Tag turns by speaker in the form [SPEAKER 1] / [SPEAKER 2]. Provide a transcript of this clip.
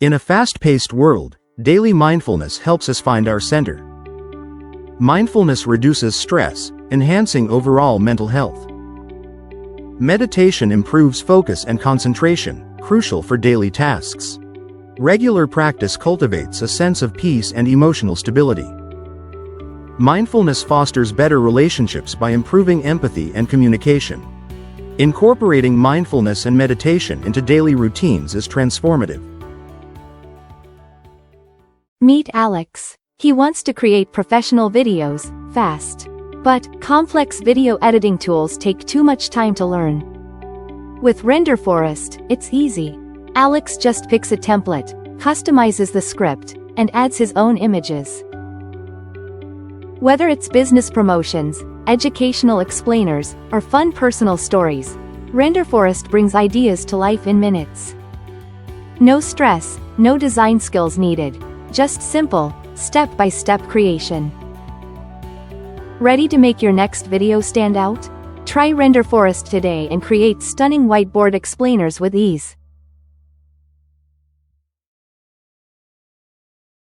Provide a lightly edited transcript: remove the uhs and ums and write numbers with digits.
[SPEAKER 1] In a fast-paced world, daily mindfulness helps us find our center. Mindfulness reduces stress, enhancing overall mental health. Meditation improves focus and concentration, crucial for daily tasks. Regular practice cultivates a sense of peace and emotional stability. Mindfulness fosters better relationships by improving empathy and communication. Incorporating mindfulness and meditation into daily routines is transformative.
[SPEAKER 2] Meet Alex. He wants to create professional videos, fast. But complex video editing tools take too much time to learn. With Renderforest, it's easy. Alex just picks a template, customizes the script, and adds his own images. Whether it's business promotions, educational explainers, or fun personal stories, Renderforest brings ideas to life in minutes. No stress, no design skills needed. Just simple, step-by-step creation. Ready to make your next video stand out? Try Renderforest today and create stunning whiteboard explainers with ease.